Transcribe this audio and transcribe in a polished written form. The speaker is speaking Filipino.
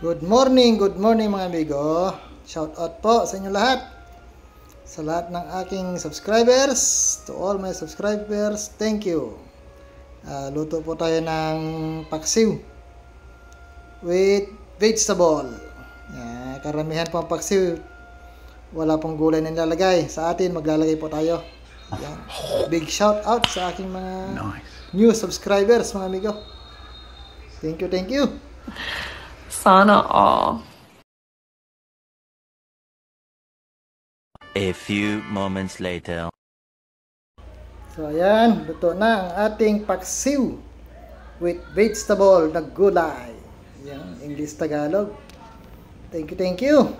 Good morning mga amigo. Shout out po sa inyo lahat. Sa lahat ng aking subscribers, to all my subscribers, thank you. Luto po tayo ng paksiw with vegetable. Karamihan po ang paksiw, wala pong gulay na nilalagay. Sa atin, maglalagay po tayo. Yan. Big shout out sa aking mga new subscribers mga amigo. Thank you, thank you. Sana all. A few moments later. So ayan, luto na ang ating paksiw with vegetable na gulay. Yan, English Tagalog. Thank you, thank you.